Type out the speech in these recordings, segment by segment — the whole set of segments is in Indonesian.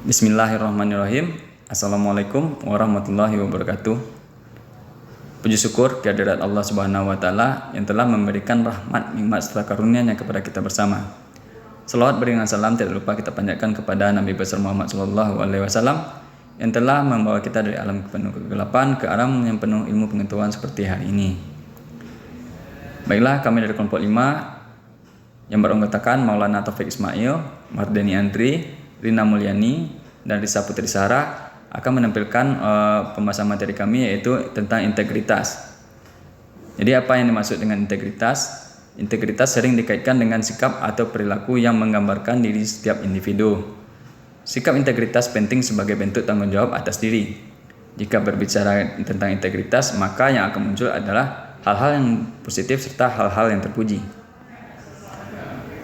Bismillahirrahmanirrahim. Assalamualaikum warahmatullahi wabarakatuh. Puji syukur kehadirat Allah Subhanahu wa taala yang telah memberikan rahmat, nikmat serta karunia-Nya kepada kita bersama. Selawat beriringan salam tidak lupa kita panjatkan kepada Nabi besar Muhammad sallallahu alaihi wasallam yang telah membawa kita dari alam penuh kegelapan ke alam yang penuh ilmu pengetahuan seperti hari ini. Baiklah, kami dari kelompok 5 yang beranggotakan Maulana Taufik Ismail, Mardeni Andri, Rina Mulyani, dan Risa Putri Sarah akan menampilkan pembahasan materi kami, yaitu tentang integritas. Jadi apa yang dimaksud dengan integritas? Integritas sering dikaitkan dengan sikap atau perilaku yang menggambarkan diri setiap individu. Sikap integritas penting sebagai bentuk tanggung jawab atas diri. Jika berbicara tentang integritas, maka yang akan muncul adalah hal-hal yang positif serta hal-hal yang terpuji.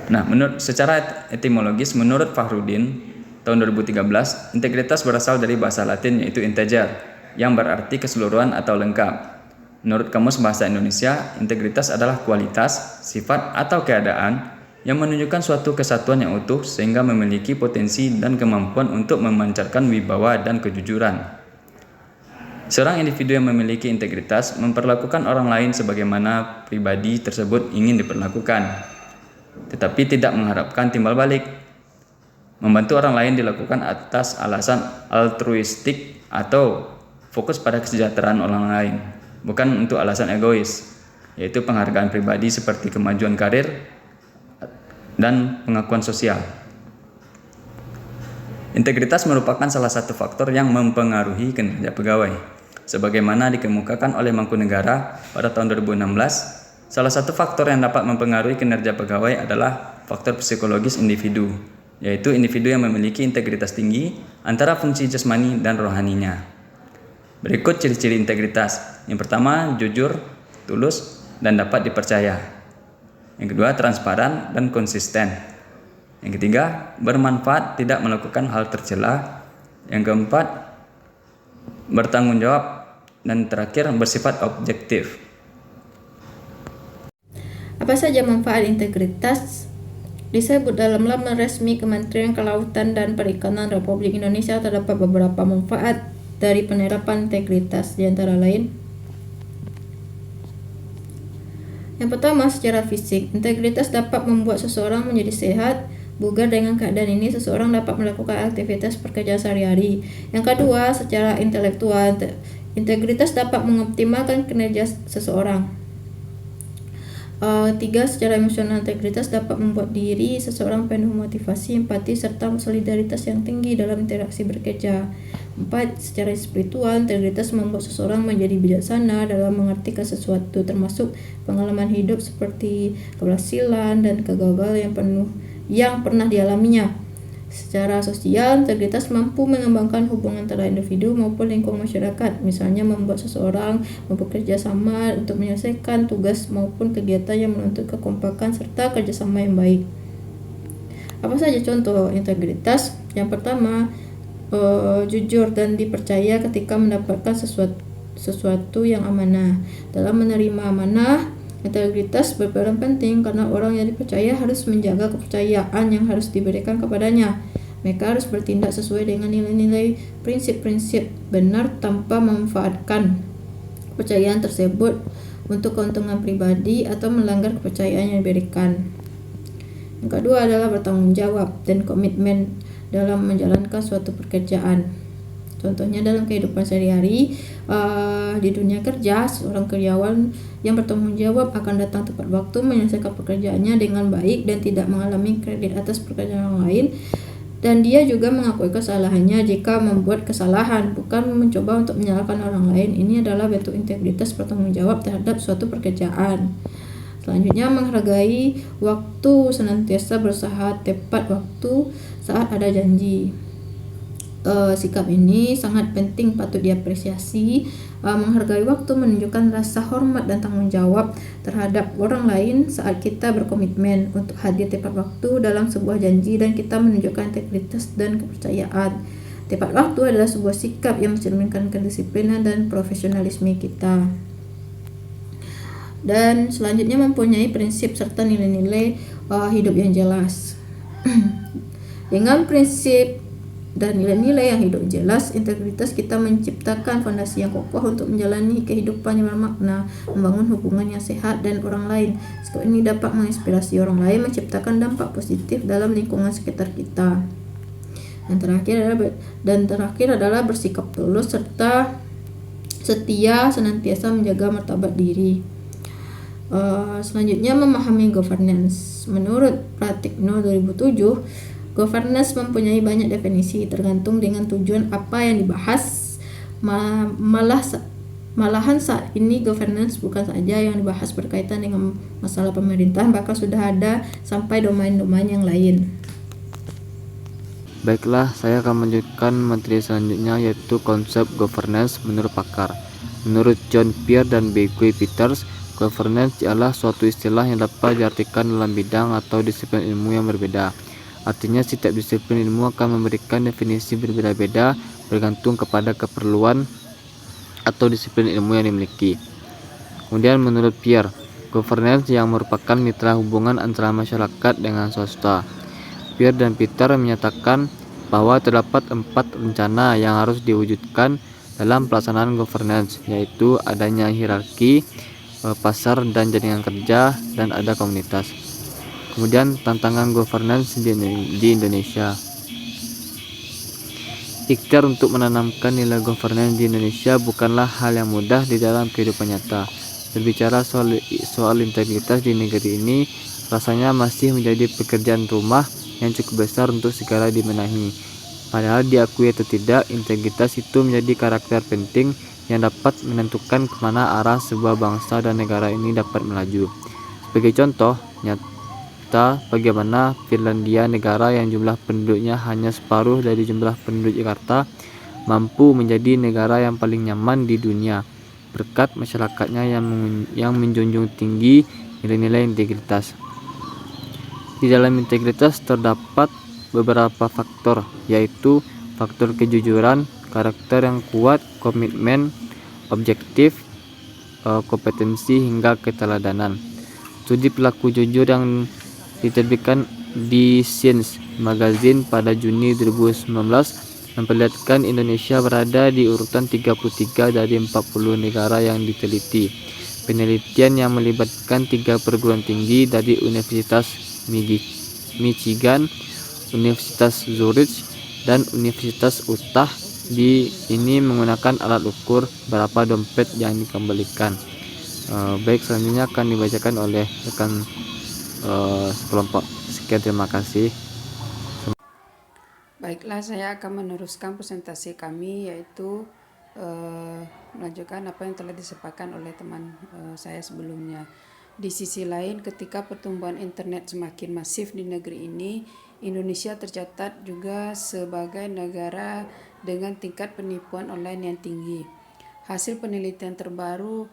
Nah, secara etimologis, menurut Fahrudin tahun 2013, integritas berasal dari bahasa Latin yaitu integer, yang berarti keseluruhan atau lengkap. Menurut Kamus Bahasa Indonesia, integritas adalah kualitas, sifat, atau keadaan yang menunjukkan suatu kesatuan yang utuh sehingga memiliki potensi dan kemampuan untuk memancarkan wibawa dan kejujuran. Seorang individu yang memiliki integritas memperlakukan orang lain sebagaimana pribadi tersebut ingin diperlakukan, tetapi tidak mengharapkan timbal balik. Membantu orang lain dilakukan atas alasan altruistik atau fokus pada kesejahteraan orang lain, bukan untuk alasan egois, yaitu penghargaan pribadi seperti kemajuan karir dan pengakuan sosial. Integritas merupakan salah satu faktor yang mempengaruhi kinerja pegawai. Sebagaimana dikemukakan oleh Mangkunegara pada tahun 2016, salah satu faktor yang dapat mempengaruhi kinerja pegawai adalah faktor psikologis individu, yaitu individu yang memiliki integritas tinggi antara fungsi jasmani dan rohaninya. Berikut ciri-ciri integritas. Yang pertama, jujur, tulus, dan dapat dipercaya. Yang kedua, transparan dan konsisten. Yang ketiga, bermanfaat, tidak melakukan hal tercela. Yang keempat, bertanggung jawab. Dan terakhir, bersifat objektif. Apa saja manfaat integritas? Disebut dalam laman resmi Kementerian Kelautan dan Perikanan Republik Indonesia terdapat beberapa manfaat dari penerapan integritas, di antara lain: yang pertama, secara fisik, integritas dapat membuat seseorang menjadi sehat, bugar. Dengan keadaan ini, seseorang dapat melakukan aktivitas pekerjaan sehari-hari. Yang kedua, secara intelektual, integritas dapat mengoptimalkan kinerja seseorang. Tiga, secara emosional, integritas dapat membuat diri seseorang penuh motivasi, empati, serta solidaritas yang tinggi dalam interaksi bekerja. 4, secara spiritual, integritas membuat seseorang menjadi bijaksana dalam mengartikan sesuatu, termasuk pengalaman hidup seperti keberhasilan dan kegagalan yang pernah dialaminya. Secara sosial, integritas mampu mengembangkan hubungan antara individu maupun lingkungan masyarakat, misalnya membuat seseorang bekerja sama untuk menyelesaikan tugas maupun kegiatan yang menuntut kekompakan serta kerjasama yang baik. Apa saja contoh integritas? Yang pertama, jujur dan dipercaya ketika mendapatkan sesuatu yang amanah. Dalam menerima amanah, integritas berperan penting karena orang yang dipercaya harus menjaga kepercayaan yang harus diberikan kepadanya. Mereka harus bertindak sesuai dengan nilai-nilai prinsip-prinsip benar tanpa memanfaatkan kepercayaan tersebut untuk keuntungan pribadi atau melanggar kepercayaan yang diberikan. Yang kedua adalah bertanggung jawab dan komitmen dalam menjalankan suatu pekerjaan. Contohnya dalam kehidupan sehari-hari, di dunia kerja, seorang karyawan yang bertanggung jawab akan datang tepat waktu, menyelesaikan pekerjaannya dengan baik dan tidak mengalami kredit atas pekerjaan orang lain. Dan dia juga mengakui kesalahannya jika membuat kesalahan, bukan mencoba untuk menyalahkan orang lain. Ini adalah bentuk integritas bertanggung jawab terhadap suatu pekerjaan. Selanjutnya, menghargai waktu, senantiasa berusaha tepat waktu saat ada janji. Sikap ini sangat penting, patut diapresiasi. Menghargai waktu menunjukkan rasa hormat dan tanggung jawab terhadap orang lain saat kita berkomitmen untuk hadir tepat waktu dalam sebuah janji, dan kita menunjukkan integritas dan kepercayaan. Tepat waktu adalah sebuah sikap yang mencerminkan kedisiplinan dan profesionalisme kita. Dan selanjutnya, mempunyai prinsip serta nilai-nilai hidup yang jelas. Dengan prinsip dan nilai-nilai yang hidup jelas, integritas kita menciptakan fondasi yang kokoh untuk menjalani kehidupan yang bermakna, membangun hubungan yang sehat dan orang lain. Sikap ini dapat menginspirasi orang lain, menciptakan dampak positif dalam lingkungan sekitar kita. Dan terakhir adalah bersikap tulus serta setia, senantiasa menjaga martabat diri. Selanjutnya, memahami governance. Menurut Pratikno 2007, governance mempunyai banyak definisi tergantung dengan tujuan apa yang dibahas. Malahan saat ini governance bukan saja yang dibahas berkaitan dengan masalah pemerintahan, bahkan sudah ada sampai domain-domain yang lain. Baiklah, saya akan melanjutkan materi selanjutnya, yaitu konsep governance menurut pakar. Menurut John Pierre dan B.G. Peters, governance adalah suatu istilah yang dapat diartikan dalam bidang atau disiplin ilmu yang berbeda. Artinya, setiap disiplin ilmu akan memberikan definisi berbeda-beda bergantung kepada keperluan atau disiplin ilmu yang dimiliki. Kemudian menurut Pierre, governance yang merupakan mitra hubungan antara masyarakat dengan swasta. Pierre dan Peter menyatakan bahwa terdapat 4 rencana yang harus diwujudkan dalam pelaksanaan governance, yaitu adanya hierarki, pasar dan jaringan kerja, dan ada komunitas. Kemudian tantangan governance di Indonesia. Ikhtiar untuk menanamkan nilai governance di Indonesia bukanlah hal yang mudah di dalam kehidupan nyata. Berbicara soal integritas di negeri ini rasanya masih menjadi pekerjaan rumah yang cukup besar untuk segera dibenahi. Padahal diakui atau tidak, integritas itu menjadi karakter penting yang dapat menentukan kemana arah sebuah bangsa dan negara ini dapat melaju. Sebagai contoh nyata bagaimana Finlandia, negara yang jumlah penduduknya hanya separuh dari jumlah penduduk Jakarta, mampu menjadi negara yang paling nyaman di dunia berkat masyarakatnya yang menjunjung tinggi nilai-nilai integritas. Di dalam integritas terdapat beberapa faktor, yaitu faktor kejujuran, karakter yang kuat, komitmen, objektif, kompetensi hingga keteladanan. Studi perilaku jujur yang diterbitkan di Science Magazine pada Juni 2019 memperlihatkan Indonesia berada di urutan 33 dari 40 negara yang diteliti. Penelitian yang melibatkan 3 perguruan tinggi dari Universitas Michigan, Universitas Zurich, dan Universitas Utah ini menggunakan alat ukur berapa dompet yang dikembalikan. Baik, selanjutnya akan dibacakan oleh rekan sekelompok. Sekian, terima kasih. Baiklah, saya akan meneruskan presentasi kami, yaitu melanjutkan apa yang telah disampaikan oleh teman saya sebelumnya. Di sisi lain, ketika pertumbuhan internet semakin masif di negeri ini, Indonesia tercatat juga sebagai negara dengan tingkat penipuan online yang tinggi. Hasil penelitian terbaru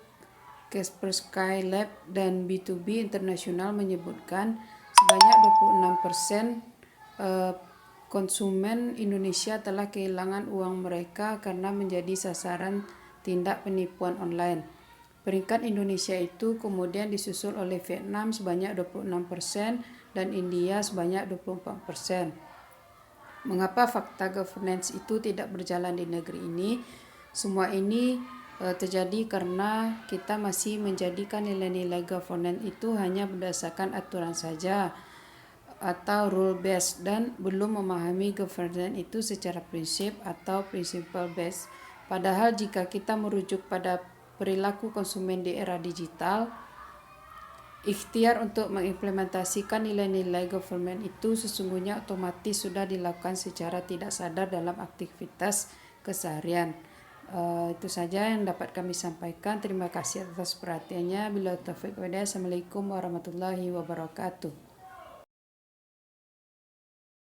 Kaspersky Lab dan B2B International menyebutkan sebanyak 26% konsumen Indonesia telah kehilangan uang mereka karena menjadi sasaran tindak penipuan online. Peringkat Indonesia itu kemudian disusul oleh Vietnam sebanyak 26% dan India sebanyak 24%. Mengapa fakta governance itu tidak berjalan di negeri ini? Semua ini terjadi karena kita masih menjadikan nilai-nilai governance itu hanya berdasarkan aturan saja atau rule based dan belum memahami governance itu secara prinsip atau principle based. Padahal jika kita merujuk pada perilaku konsumen di era digital, ikhtiar untuk mengimplementasikan nilai-nilai governance itu sesungguhnya otomatis sudah dilakukan secara tidak sadar dalam aktivitas keseharian. Itu saja yang dapat kami sampaikan. Terima kasih atas perhatiannya. Bila taufiq wal hidayah. Assalamualaikum warahmatullahi wabarakatuh.